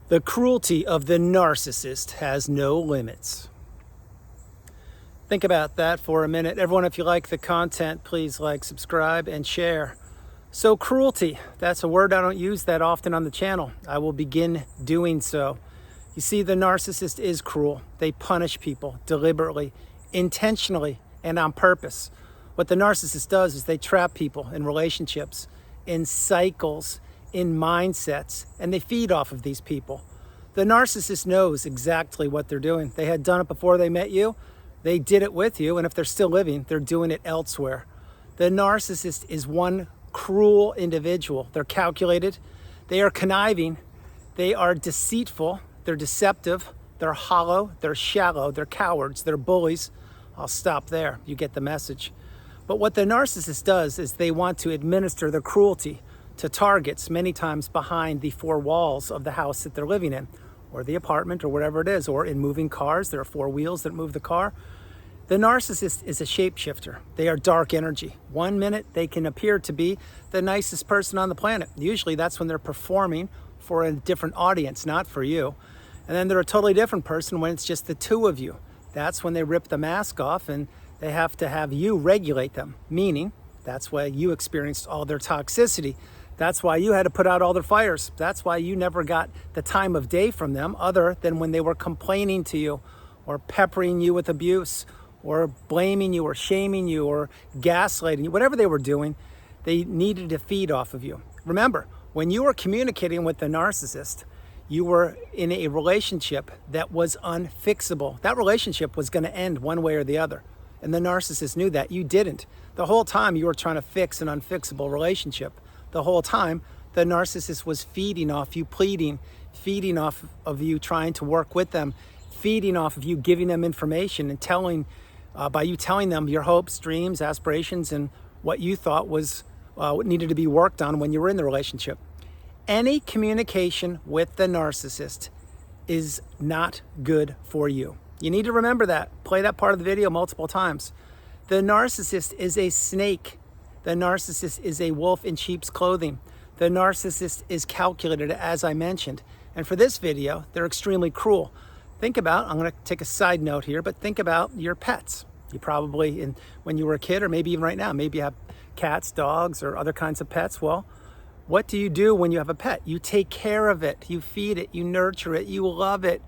The cruelty of the narcissist has no limits. Think about that for a minute. Everyone, if you like the content, please like, subscribe, and share. So cruelty, that's a word I don't use that often on the channel. I will begin doing so. You see, the narcissist is cruel. They punish people deliberately, intentionally, and on purpose. What the narcissist does is they trap people in relationships, in cycles, in mindsets, and they feed off of these people. The narcissist knows exactly what they're doing. They had done it before they met you. They did it with you, and if they're still living, they're doing it elsewhere. The narcissist is one cruel individual. They're calculated, they are conniving, they are deceitful, they're deceptive, they're hollow, they're shallow, they're cowards, they're bullies. I'll stop there. You get the message. But what the narcissist does is they want to administer their cruelty to targets many times behind the four walls of the house that they're living in, or the apartment, or whatever it is, or in moving cars. There are four wheels that move the car. The narcissist is a shapeshifter. They are dark energy. 1 minute they can appear to be the nicest person on the planet. Usually that's when they're performing for a different audience, not for you. And then they're a totally different person when it's just the two of you. That's when they rip the mask off and they have to have you regulate them, meaning that's why you experienced all their toxicity. That's why you had to put out all their fires. That's why you never got the time of day from them other than when they were complaining to you or peppering you with abuse or blaming you or shaming you or gaslighting you. Whatever they were doing, they needed to feed off of you. Remember, when you were communicating with the narcissist, you were in a relationship that was unfixable. That relationship was going to end one way or the other. And the narcissist knew that. You didn't. The whole time you were trying to fix an unfixable relationship. The whole time the narcissist was feeding off you, pleading, feeding off of you, trying to work with them, feeding off of you, giving them information and by you telling them your hopes, dreams, aspirations, and what you thought was what needed to be worked on when you were in the relationship. Any communication with the narcissist is not good for you. You need to remember that. Play that part of the video multiple times. The narcissist is a snake. The narcissist is a wolf in sheep's clothing. The narcissist is calculated, as I mentioned. And for this video, they're extremely cruel. Think about, I'm going to take a side note here, but think about your pets. You probably, when you were a kid, or maybe even right now, maybe you have cats, dogs, or other kinds of pets. Well, what do you do when you have a pet? You take care of it. You feed it. You nurture it. You love it.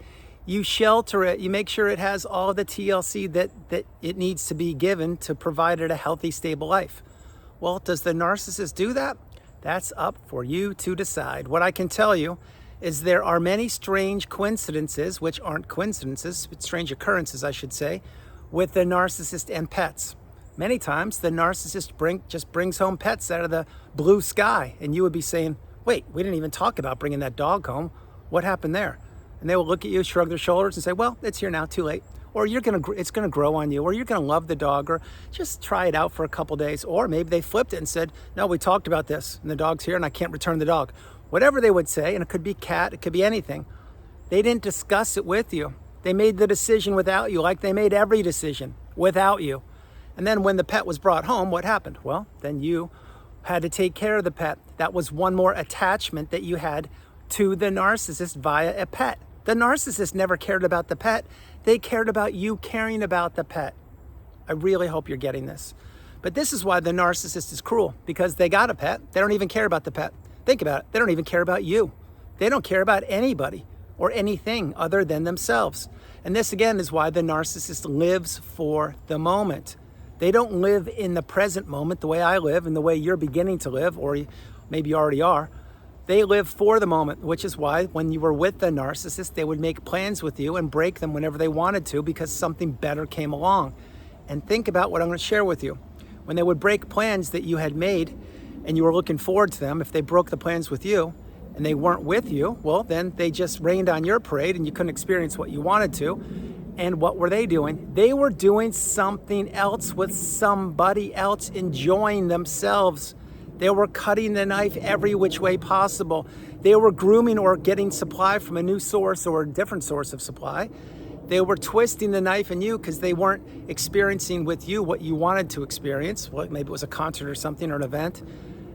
You shelter it. You make sure it has all the TLC that it needs to be given to provide it a healthy, stable life. Well, does the narcissist do that? That's up for you to decide. What I can tell you is there are many strange coincidences, which aren't coincidences, but strange occurrences, I should say, with the narcissist and pets. Many times, the narcissist just brings home pets out of the blue sky, and you would be saying, wait, we didn't even talk about bringing that dog home. What happened there? And they will look at you, shrug their shoulders, and say, well, it's here now, too late. Or it's gonna grow on you, or you're gonna love the dog, or just try it out for a couple days. Or maybe they flipped it and said, no, we talked about this, and the dog's here, and I can't return the dog. Whatever they would say, and it could be cat, it could be anything. They didn't discuss it with you. They made the decision without you, like they made every decision without you. And then when the pet was brought home, what happened? Well, then you had to take care of the pet. That was one more attachment that you had to the narcissist via a pet. The narcissist never cared about the pet. They cared about you caring about the pet. I really hope you're getting this. But this is why the narcissist is cruel, because they got a pet. They don't even care about the pet. Think about it. They don't even care about you. They don't care about anybody or anything other than themselves. And this again is why the narcissist lives for the moment. They don't live in the present moment the way I live and the way you're beginning to live, or maybe you already are. They live for the moment, which is why when you were with the narcissist, they would make plans with you and break them whenever they wanted to because something better came along. And think about what I'm going to share with you. When they would break plans that you had made and you were looking forward to them, if they broke the plans with you and they weren't with you, well, then they just rained on your parade and you couldn't experience what you wanted to. And what were they doing? They were doing something else with somebody else, enjoying themselves. They were cutting the knife every which way possible. They were grooming or getting supply from a new source or a different source of supply. They were twisting the knife in you because they weren't experiencing with you what you wanted to experience. Well, maybe it was a concert or something or an event.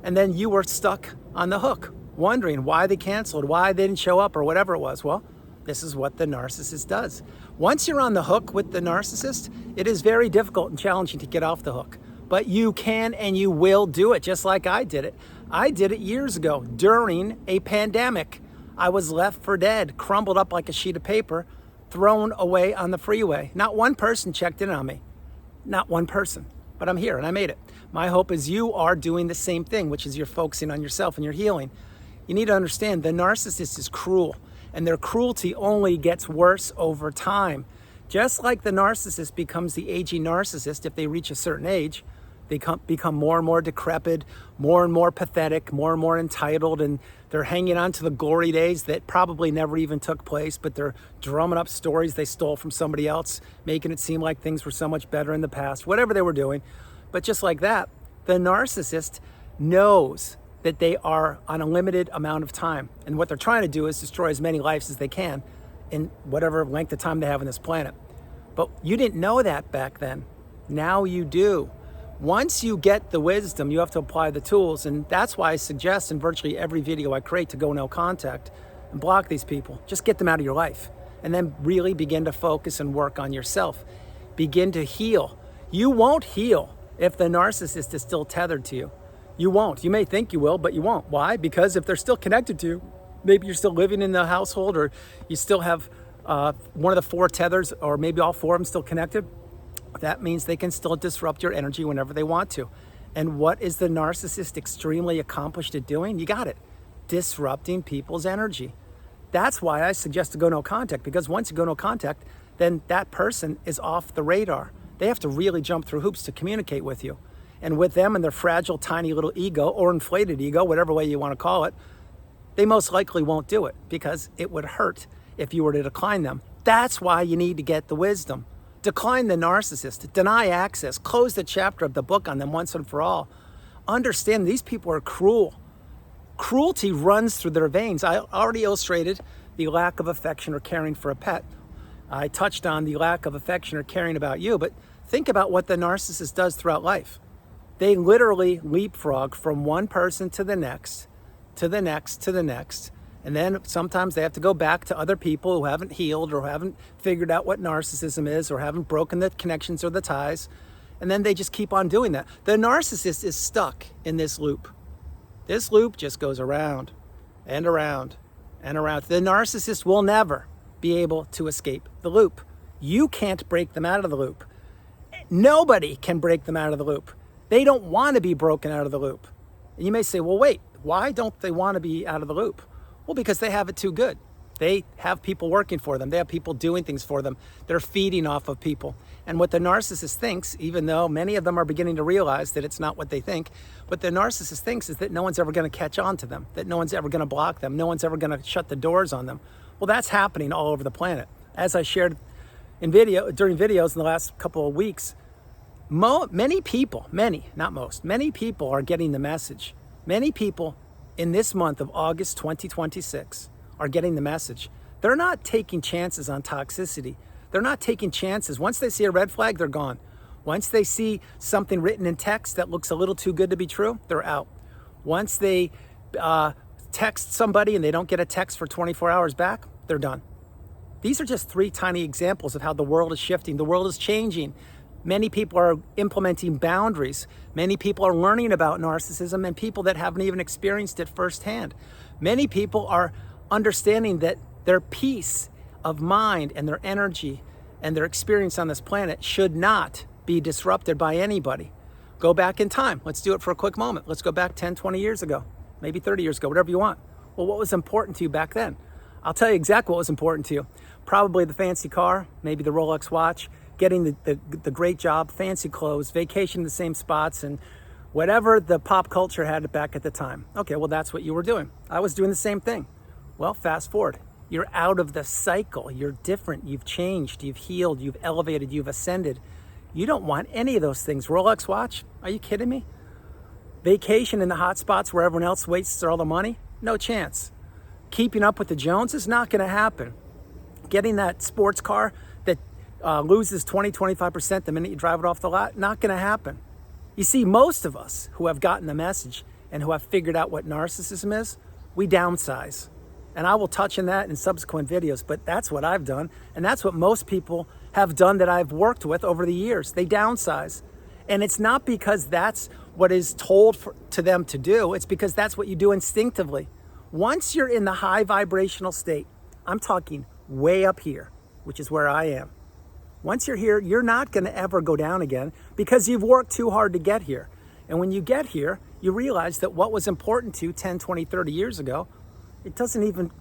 And then you were stuck on the hook. wondering why they canceled, why they didn't show up, or whatever it was. Well, this is what the narcissist does. Once you're on the hook with the narcissist, it is very difficult and challenging to get off the hook. But you can and you will do it, just like I did it. I did it years ago during a pandemic. I was left for dead, crumbled up like a sheet of paper, thrown away on the freeway. Not one person checked in on me. Not one person. But I'm here and I made it. My hope is you are doing the same thing, which is you're focusing on yourself and you're healing. You need to understand the narcissist is cruel, and their cruelty only gets worse over time. Just like the narcissist becomes the aging narcissist if they reach a certain age, they become more and more decrepit, more and more pathetic, more and more entitled, and they're hanging on to the glory days that probably never even took place, but they're drumming up stories they stole from somebody else, making it seem like things were so much better in the past, whatever they were doing. But just like that, the narcissist knows that they are on a limited amount of time. And what they're trying to do is destroy as many lives as they can in whatever length of time they have on this planet. But you didn't know that back then. Now you do. Once you get the wisdom, you have to apply the tools. And that's why I suggest in virtually every video I create to go no contact and block these people. Just get them out of your life. And then really begin to focus and work on yourself. Begin to heal. You won't heal if the narcissist is still tethered to you. You won't. You may think you will, but you won't. Why? Because if they're still connected to you, maybe you're still living in the household, or you still have one of the four tethers, or maybe all four of them still connected. That means they can still disrupt your energy whenever they want to. And what is the narcissist extremely accomplished at doing? You got it. Disrupting people's energy. That's why I suggest to go no contact, because once you go no contact, then that person is off the radar. They have to really jump through hoops to communicate with you. And with them and their fragile, tiny little ego, or inflated ego, whatever way you want to call it, they most likely won't do it because it would hurt if you were to decline them. That's why you need to get the wisdom. Decline the narcissist, deny access, close the chapter of the book on them once and for all. Understand these people are cruel. Cruelty runs through their veins. I already illustrated the lack of affection or caring for a pet. I touched on the lack of affection or caring about you, but think about what the narcissist does throughout life. They literally leapfrog from one person to the next, to the next, to the next. And then sometimes they have to go back to other people who haven't healed or haven't figured out what narcissism is or haven't broken the connections or the ties. And then they just keep on doing that. The narcissist is stuck in this loop. This loop just goes around and around and around. The narcissist will never be able to escape the loop. You can't break them out of the loop. Nobody can break them out of the loop. They don't want to be broken out of the loop. And you may say, well, wait, why don't they want to be out of the loop? Well, because they have it too good. They have people working for them. They have people doing things for them. They're feeding off of people. And what the narcissist thinks, even though many of them are beginning to realize that it's not what they think, what the narcissist thinks is that no one's ever going to catch on to them, that no one's ever going to block them, no one's ever going to shut the doors on them. Well, that's happening all over the planet. As I shared during videos in the last couple of weeks, many people, not most, many people are getting the message. Many people in this month of August 2026 are getting the message. They're not taking chances on toxicity. They're not taking chances. Once they see a red flag, they're gone. Once they see something written in text that looks a little too good to be true, they're out. Once they text somebody and they don't get a text for 24 hours back, they're done. These are just three tiny examples of how the world is shifting. The world is changing. Many people are implementing boundaries. Many people are learning about narcissism, and people that haven't even experienced it firsthand. Many people are understanding that their peace of mind and their energy and their experience on this planet should not be disrupted by anybody. Go back in time. Let's do it for a quick moment. Let's go back 10, 20 years ago, maybe 30 years ago, whatever you want. Well, what was important to you back then? I'll tell you exactly what was important to you. Probably the fancy car, maybe the Rolex watch, getting the great job, fancy clothes, vacation in the same spots, and whatever the pop culture had back at the time. Okay, well, that's what you were doing. I was doing the same thing. Well, fast forward. You're out of the cycle. You're different. You've changed. You've healed. You've elevated. You've ascended. You don't want any of those things. Rolex watch? Are you kidding me? Vacation in the hot spots where everyone else wastes all the money? No chance. Keeping up with the Joneses? Not going to happen. Getting that sports car that loses 20, 25% the minute you drive it off the lot? Not going to happen. You see, most of us who have gotten the message and who have figured out what narcissism is, we downsize. And I will touch on that in subsequent videos, but that's what I've done. And that's what most people have done that I've worked with over the years. They downsize. And it's not because that's what is told to them to do. It's because that's what you do instinctively. Once you're in the high vibrational state, I'm talking way up here, which is where I am. Once you're here, you're not going to ever go down again because you've worked too hard to get here. And when you get here, you realize that what was important to you 10, 20, 30 years ago, it doesn't even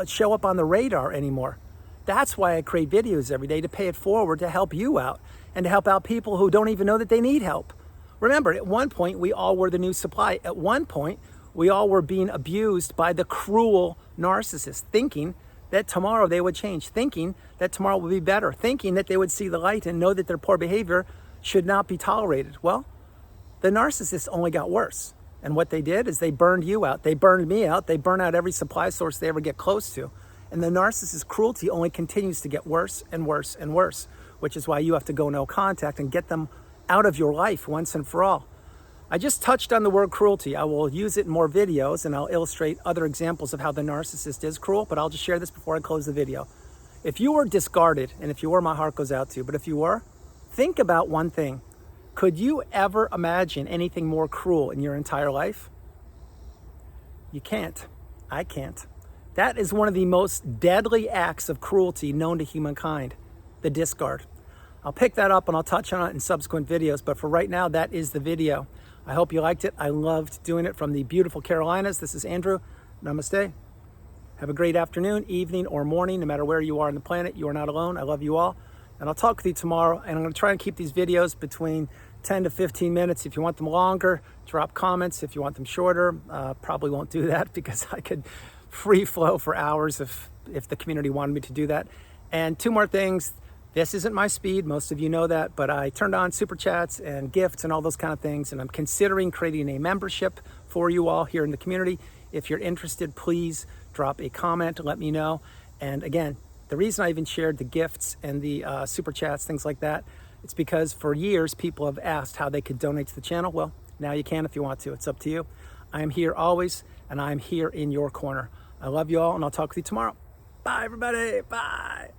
show up on the radar anymore. That's why I create videos every day, to pay it forward, to help you out and to help out people who don't even know that they need help. Remember, at one point, we all were the new supply. At one point, we all were being abused by the cruel narcissist, thinking that tomorrow they would change, thinking that tomorrow would be better, thinking that they would see the light and know that their poor behavior should not be tolerated. Well, the narcissist only got worse. And what they did is they burned you out. They burned me out. They burn out every supply source they ever get close to. And the narcissist's cruelty only continues to get worse and worse and worse, which is why you have to go no contact and get them out of your life once and for all. I just touched on the word cruelty. I will use it in more videos and I'll illustrate other examples of how the narcissist is cruel, but I'll just share this before I close the video. If you were discarded, and if you were, my heart goes out to you, but if you were, think about one thing. Could you ever imagine anything more cruel in your entire life? You can't. I can't. That is one of the most deadly acts of cruelty known to humankind, the discard. I'll pick that up and I'll touch on it in subsequent videos, but for right now, that is the video. I hope you liked it. I loved doing it from the beautiful Carolinas. This is Andrew. Namaste. Have a great afternoon, evening, or morning, no matter where you are on the planet. You are not alone. I love you all. And I'll talk with you tomorrow. And I'm going to try and keep these videos between 10 to 15 minutes. If you want them longer, drop comments. If you want them shorter, probably won't do that because I could free flow for hours if the community wanted me to do that. And two more things. This isn't my speed. Most of you know that, but I turned on super chats and gifts and all those kind of things. And I'm considering creating a membership for you all here in the community. If you're interested, please drop a comment and let me know. And again, the reason I even shared the gifts and the super chats, things like that, it's because for years people have asked how they could donate to the channel. Well, now you can if you want to. It's up to you. I am here always, and I'm here in your corner. I love you all, and I'll talk with you tomorrow. Bye, everybody. Bye.